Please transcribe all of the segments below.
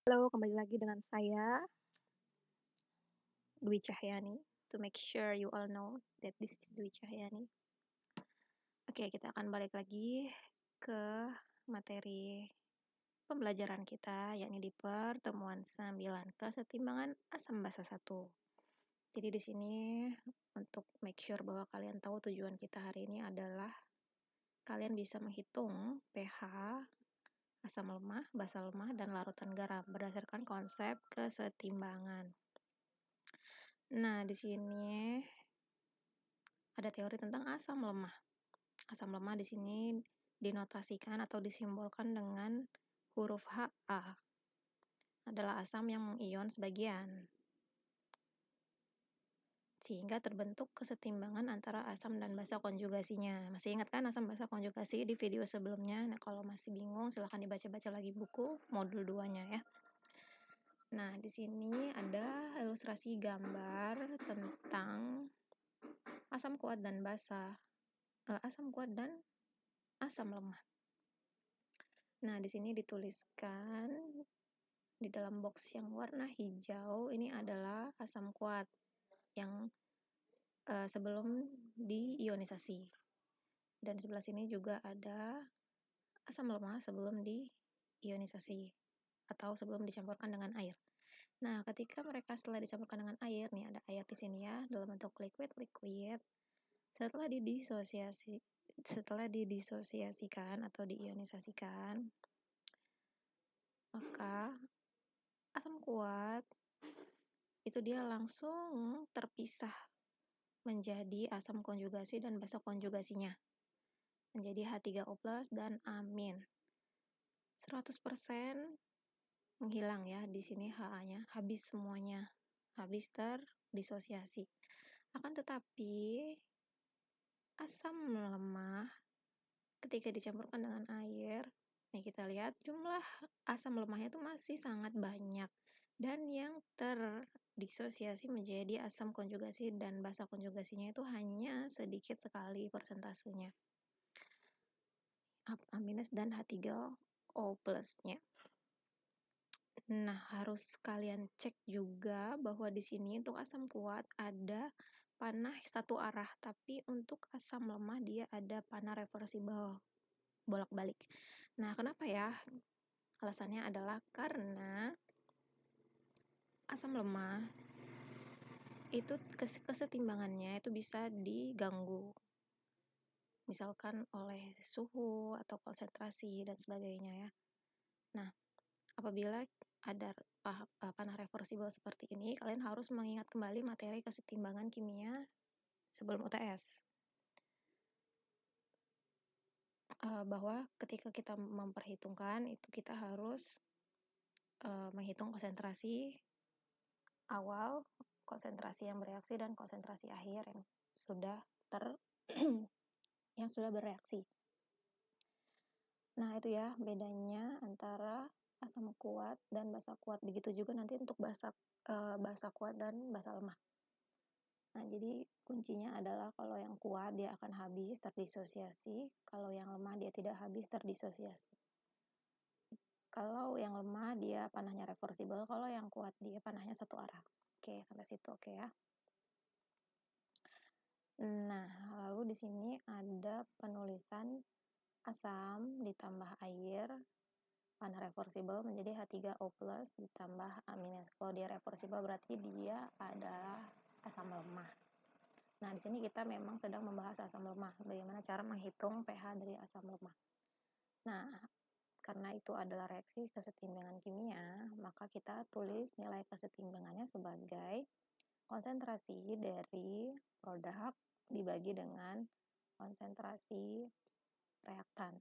Halo, kembali lagi dengan saya, Dwi Cahyani. To make sure you all know that this is Dwi Cahyani. Oke, kita akan balik lagi ke materi pembelajaran kita, yakni di pertemuan 9, kesetimbangan asam basa 1. Jadi di sini untuk make sure bahwa kalian tahu tujuan kita hari ini adalah kalian bisa menghitung pH asam lemah, basa lemah, dan larutan garam berdasarkan konsep kesetimbangan. Nah, di sini ada teori tentang asam lemah. Asam lemah di sini dinotasikan atau disimbolkan dengan huruf Ha. Adalah asam yang mengion sebagian. Sehingga terbentuk kesetimbangan antara asam dan basa konjugasinya. Masih ingat kan asam basa konjugasi di video sebelumnya? Nah, kalau masih bingung silahkan dibaca-baca lagi buku modul 2-nya ya. Nah, di sini ada ilustrasi gambar tentang asam kuat dan basa. Asam kuat dan asam lemah. Nah, di sini dituliskan di dalam box yang warna hijau ini adalah asam kuat yang sebelum diionisasi. Dan sebelah sini juga ada asam lemah sebelum diionisasi atau sebelum dicampurkan dengan air. Nah, ketika mereka setelah dicampurkan dengan air, nih ada air di sini ya, dalam bentuk liquid. Setelah didisosiasikan atau diionisasikan, maka asam kuat itu dia langsung terpisah menjadi asam konjugasi dan basa konjugasinya. Menjadi H3O+ dan amin. 100% menghilang ya di sini Ha-nya, habis semuanya. Habis terdisosiasi. Akan tetapi asam lemah ketika dicampurkan dengan air, nih kita lihat jumlah asam lemahnya itu masih sangat banyak. Dan yang terdisosiasi menjadi asam konjugasi dan basa konjugasinya itu hanya sedikit sekali persentasenya. A- dan H3O+-nya. Nah, harus kalian cek juga bahwa di sini untuk asam kuat ada panah satu arah, tapi untuk asam lemah dia ada panah reversible, bolak-balik. Nah, kenapa ya? Alasannya adalah karena asam lemah itu kesetimbangannya itu bisa diganggu. Misalkan oleh suhu atau konsentrasi dan sebagainya ya. Nah, apabila ada panah reversible seperti ini, kalian harus mengingat kembali materi kesetimbangan kimia sebelum UTS. Bahwa ketika kita memperhitungkan itu kita harus menghitung konsentrasi awal, konsentrasi yang bereaksi, dan konsentrasi akhir yang sudah yang sudah bereaksi. Nah, itu ya bedanya antara asam kuat dan basa kuat. Begitu juga nanti untuk basa kuat dan basa lemah. Nah, jadi kuncinya adalah kalau yang kuat dia akan habis terdisosiasi, kalau yang lemah dia tidak habis terdisosiasi. Kalau yang lemah dia panahnya reversible, kalau yang kuat dia panahnya satu arah. Oke, sampai situ oke ya. Nah, lalu di sini ada penulisan asam ditambah air, panah reversible menjadi H3O+ ditambah amines. Kalau dia reversible berarti dia adalah asam lemah. Nah, di sini kita memang sedang membahas asam lemah, bagaimana cara menghitung pH dari asam lemah. Nah, karena itu adalah reaksi kesetimbangan kimia, maka kita tulis nilai kesetimbangannya sebagai konsentrasi dari produk dibagi dengan konsentrasi reaktan.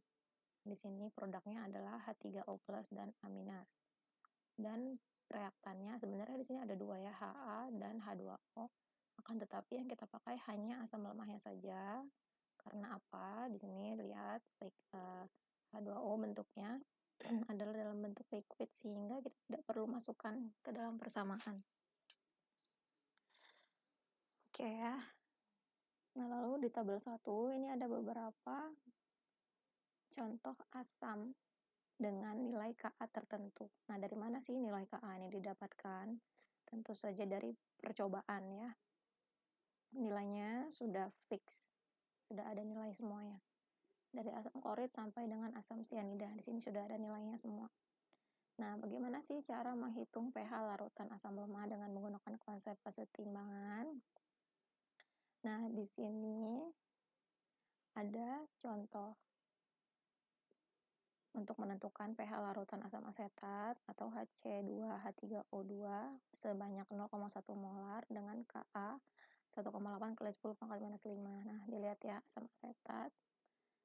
Di sini produknya adalah H3O+ dan aminas. Dan reaktannya sebenarnya di sini ada dua ya, Ha dan H2O. Akan tetapi yang kita pakai hanya asam lemahnya saja. Karena apa? Di sini lihat H2O bentuknya adalah dalam bentuk liquid sehingga kita tidak perlu masukkan ke dalam persamaan. Oke ya. Nah, lalu di tabel 1 ini ada beberapa contoh asam dengan nilai KA tertentu. Nah, dari mana sih nilai KA ini didapatkan? Tentu saja dari percobaan ya. Nilainya sudah fix, sudah ada nilai semuanya. Dari asam klorid sampai dengan asam sianida, di sini sudah ada nilainya semua. Nah, bagaimana sih cara menghitung pH larutan asam lemah dengan menggunakan konsep kesetimbangan? Nah, di sini ada contoh untuk menentukan pH larutan asam asetat atau HC2H3O2 sebanyak 0,1 molar dengan Ka 1,8 kali 10 pangkat minus 5. Nah, dilihat ya asam asetat.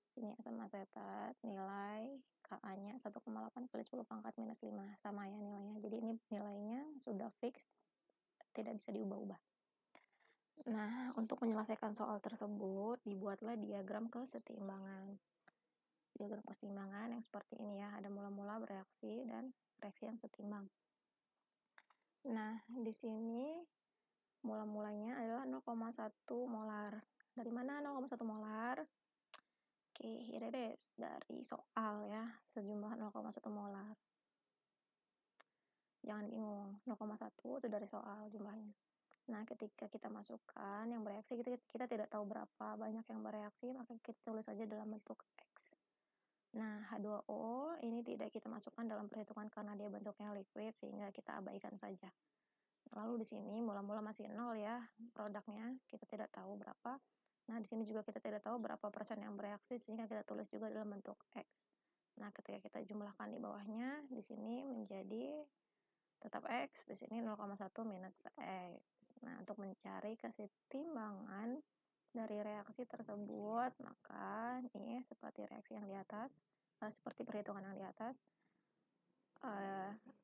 Sini asam asetat nilai Ka-nya 1,8 kali 10 pangkat minus 5. Sama ya nilainya. Jadi ini nilainya sudah fix, tidak bisa diubah-ubah. Nah, untuk menyelesaikan soal tersebut, dibuatlah diagram kesetimbangan. Diagram kesetimbangan yang seperti ini ya, ada mula-mula bereaksi dan reaksi yang setimbang. Nah, di sini mula-mulanya adalah 0,1 molar. Dari mana 0,1 molar? Oke, here it is. Dari soal ya, sejumlah 0,1 molar. Jangan bingung, 0,1 itu dari soal jumlahnya. Nah, ketika kita masukkan yang bereaksi, kita tidak tahu berapa banyak yang bereaksi, maka kita tulis saja dalam bentuk X. Nah, H2O ini tidak kita masukkan dalam perhitungan karena dia bentuknya liquid, sehingga kita abaikan saja. Lalu di sini mula-mula masih 0 ya produknya, kita tidak tahu berapa. Nah, di sini juga kita tidak tahu berapa persen yang bereaksi, sehingga kita tulis juga dalam bentuk X. Nah, ketika kita jumlahkan di bawahnya, di sini menjadi tetap X, di sini 0,1 minus X. Nah, untuk mencari kesetimbangan dari reaksi tersebut, maka ini seperti reaksi yang di atas, seperti perhitungan yang di atas,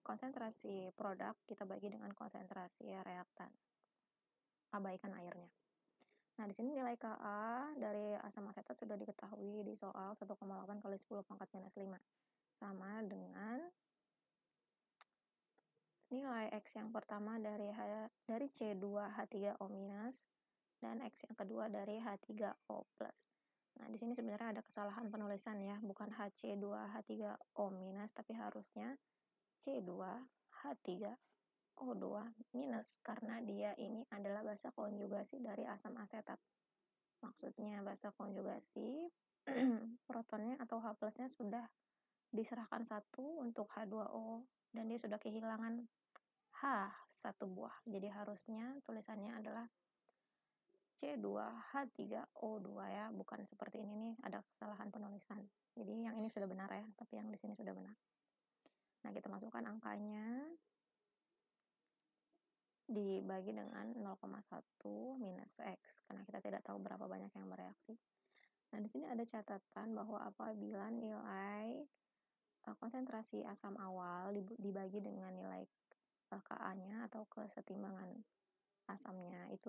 konsentrasi produk kita bagi dengan konsentrasi reaktan. Abaikan airnya. Nah, di sini nilai Ka dari asam asetat sudah diketahui di soal 1,8 kali 10 pangkat minus 5. Sama dengan nilai X yang pertama dari C2H3O- dan X yang kedua dari H3O+. Nah, di sini sebenarnya ada kesalahan penulisan ya, bukan HC2H3O- tapi harusnya C2H3O2- karena dia ini adalah basa konjugasi dari asam asetat. Maksudnya basa konjugasi protonnya atau H+-nya sudah diserahkan satu untuk H2O dan dia sudah kehilangan H satu buah. Jadi harusnya tulisannya adalah C2H3O2 ya, bukan seperti ini nih, ada kesalahan penulisan. Jadi yang ini sudah benar ya, tapi yang di sini sudah benar. Nah, kita masukkan angkanya dibagi dengan 0,1 minus X karena kita tidak tahu berapa banyak yang bereaksi. Nah, di sini ada catatan bahwa apabila nilai konsentrasi asam awal dibagi dengan nilai Ka-nya atau kesetimbangan asamnya itu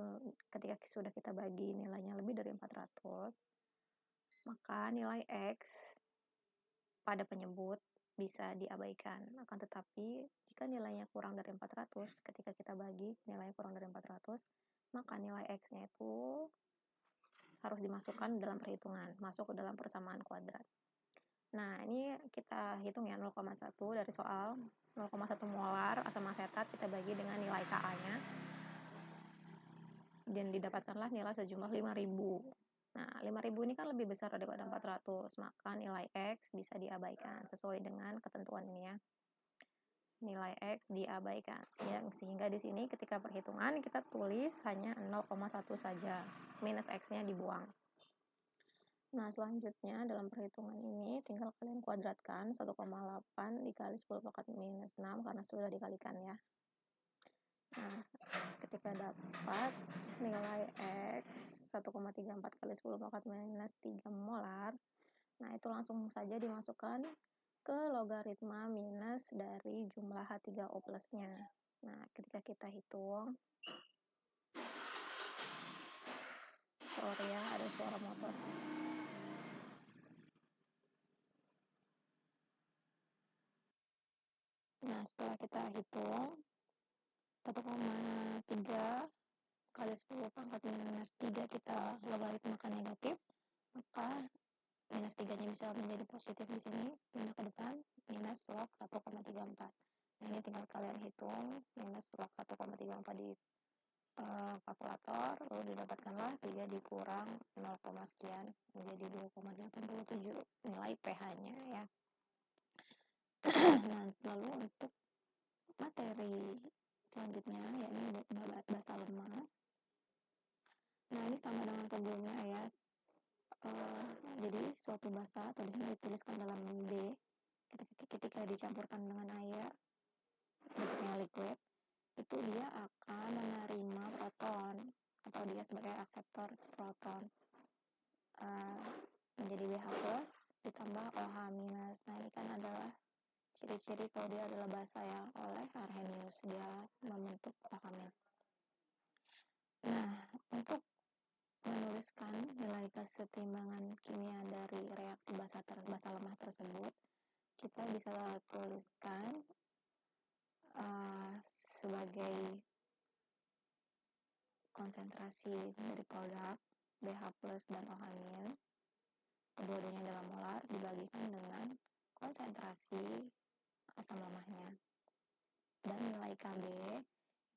ketika sudah kita bagi nilainya lebih dari 400, maka nilai X pada penyebut bisa diabaikan. Akan tetapi jika nilainya kurang dari 400, ketika kita bagi nilainya kurang dari 400, maka nilai X-nya itu harus dimasukkan dalam perhitungan, masuk ke dalam persamaan kuadrat. Nah, ini kita hitung ya 0,1 dari soal 0,1 molar asam asetat kita bagi dengan nilai Ka-nya dan didapatkanlah nilai sejumlah 5.000. Nah, 5.000 ini kan lebih besar daripada 400, maka nilai X bisa diabaikan sesuai dengan ketentuan ini ya. Nilai X diabaikan. Sehingga di sini ketika perhitungan kita tulis hanya 0,1 saja. Minus X-nya dibuang. Nah, selanjutnya dalam perhitungan ini tinggal kalian kuadratkan 1,8 dikali 10 pangkat minus 6 karena sudah dikalikan ya. Nah, ketika dapat nilai X 1,34 kali 10 pangkat minus 3 molar, nah itu langsung saja dimasukkan ke logaritma minus dari jumlah H3O plusnya. Nah, ketika kita hitung, sorry ya, ada suara motor. Nah, setelah kita hitung 1,3 kali 10 pangkat minus 3 kita logaritmakan negatif, maka minus 3-nya bisa menjadi positif di sini, pindah ke depan, minus log 1,34. Nah, ini tinggal kalian hitung minus log 1,34 di kalkulator, lalu didapatkanlah 3 dikurang 0, sekian, menjadi 2,87 nilai pH-nya ya. Nah, lalu untuk materi selanjutnya, yakni basa lemah. Nah, ini sama dengan sebelumnya ya. Jadi suatu basa atau di sini dituliskan dalam B, ketika dicampurkan dengan air, bentuknya liquid, itu dia akan menerima proton atau dia sebagai akseptor proton, menjadi BH plus ditambah OH minus. Nah, ini kan adalah ciri-ciri kalau dia adalah basa ya, oleh Arrhenius dia membentuk OH minus. Nah, untuk menuliskan nilai kesetimbangan kimia dari reaksi basa lemah tersebut, kita bisa tuliskan sebagai konsentrasi dari produk BH plus dan OH min, kedua-duanya dalam molar, dibagikan dengan konsentrasi asam lemahnya. Dan nilai Kb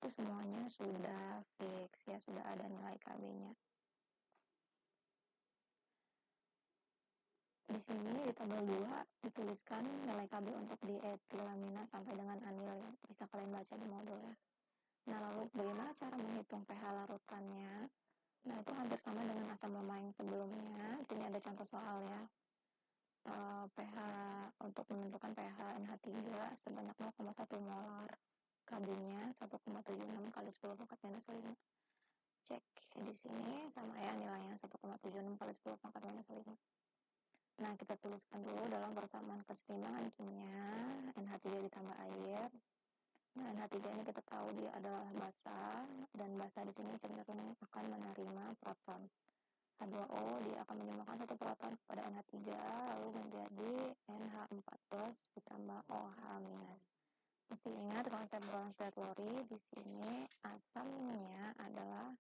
itu semuanya sudah fix ya, sudah ada nilai Kb-nya. Di sini di tabel 2 dituliskan nilai Kb untuk dietilamina sampai dengan anil, bisa kalian baca di modul ya. Nah, lalu bagaimana cara menghitung pH larutannya? Nah, itu hampir sama dengan asam lemah yang sebelumnya. Di sini ada contoh soal ya. pH untuk menentukan pH NH3 sebanyak 0,1 molar. Kb-nya 1,76 kali 10 pangkat minus 5. Cek di sini sama ya nilainya 1,76 kali 10 pangkat minus 5. Nah, kita tuliskan dulu dalam persamaan kesetimbangan kimia NH3 ditambah air. Nah, NH3 ini kita tahu dia adalah basa, dan basa di sini cenderung akan menerima proton. H2O dia akan menyumbangkan satu proton kepada NH3, lalu menjadi NH4 plus ditambah OH minus. Mesti ingat konsep Bronsted-Lowry, di sini asamnya adalah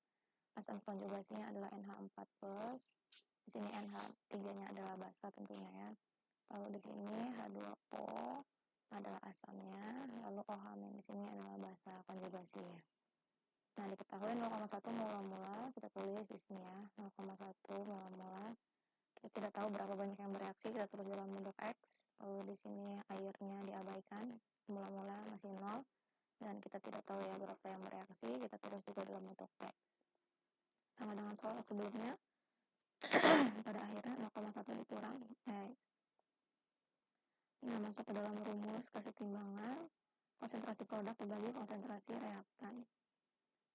asam konjugasinya adalah NH4 plus. Di sini NH3-nya adalah basa tentunya ya. Lalu di sini H2O adalah asamnya, lalu OH min di sini adalah basa konjugasinya. Nah, diketahui 0,1 molar kita tulis di sini ya, 0,1 molar. Kita tidak tahu berapa banyak yang bereaksi, kita tulis dalam bentuk X. Lalu di sini airnya diabaikan, mula-mula masih 0, dan kita tidak tahu ya berapa yang bereaksi, kita tulis juga dalam bentuk X. Sama dengan soal sebelumnya, pada akhirnya 0,1 dikurang X. Nah, masuk ke dalam rumus kesetimbangan, konsentrasi produk dibagi konsentrasi reaktan.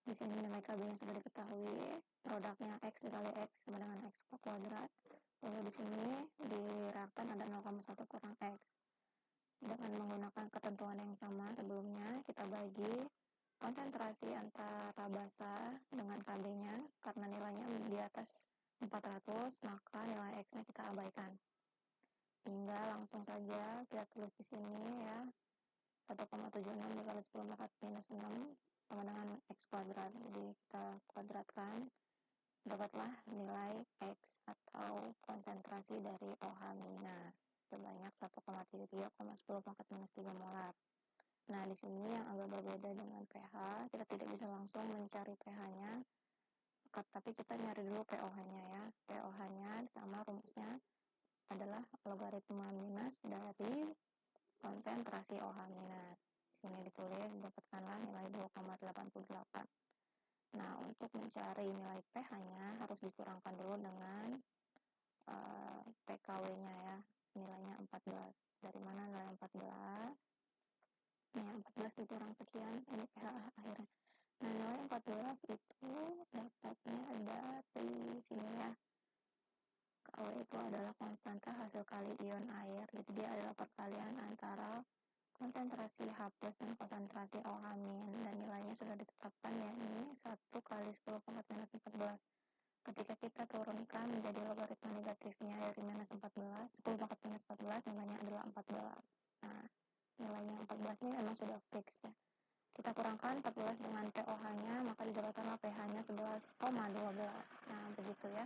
Di sini nilai Kb-nya sudah diketahui, produknya X dikali X sama dengan X kuadrat. Lalu di sini di reaktan ada 0,1 kurang X. Dengan menggunakan ketentuan yang sama sebelumnya, kita bagi konsentrasi antara basa dengan Kb-nya, karena nilainya di atas 400, maka nilai X-nya kita abaikan. Sehingga langsung saja kita tulis di sini ya, 1,76 dikali 10 pangkat minus 6 sama dengan X kuadrat. Jadi kita kuadratkan, dapatlah nilai X atau konsentrasi dari OH minus sebanyak 1,33,10 pangkat minus 3 molar. Nah, di sini yang agak berbeda dengan pH, kita tidak bisa langsung mencari pH-nya, tapi kita nyari dulu pOH-nya ya. pOH-nya sama rumusnya adalah logaritma minus dari konsentrasi OH minus. Di sini ditulis dapatkanlah nilai 2,88. Nah, untuk mencari nilai pH-nya harus dikurangkan dulu dengan PKW-nya ya. Nilainya 14. Dari mana nilai 14? Nah, 14 dikurang sekian, ini pH akhirnya. Nah, nilai 14 itu dapatnya dari sini ya. Kalau itu adalah konstanta hasil kali ion air, jadi dia adalah perkalian antara konsentrasi H plus dan konsentrasi OH min, dan nilainya sudah ditetapkan ya, ini 1 kali 10 pangkat minus 14. Ketika kita turunkan menjadi logaritma negatifnya dari minus 14, 10 pangkat minus 14, nilainya adalah 14. Nah, nilainya 14 ini memang sudah fix ya. Kita kurangkan 14 dengan pOH-nya, maka didapatkanlah pH-nya 11,12. Nah, begitu ya.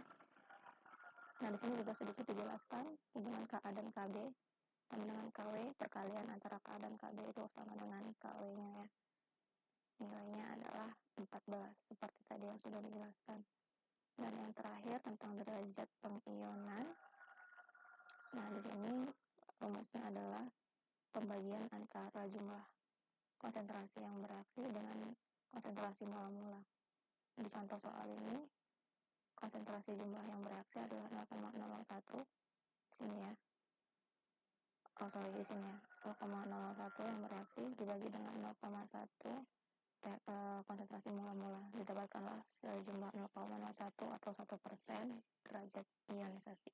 Nah, di sini juga sedikit dijelaskan hubungan Ka dan Kb sama dengan Kw, perkalian antara Ka dan Kb itu sama dengan Kw-nya ya. Nilainya adalah 14, seperti tadi yang sudah dijelaskan. Dan yang terakhir tentang derajat pengionan. Nah, di sini rumusnya adalah pembagian antara jumlah konsentrasi yang bereaksi dengan konsentrasi mula-mula. Di contoh soal ini, konsentrasi jumlah yang bereaksi adalah 0,001 di sini ya. Di sini ya, 0,001 yang bereaksi dibagi dengan 0,1 konsentrasi mula-mula, didapatkanlah sejumlah 0,01 atau 1% derajat ionisasi.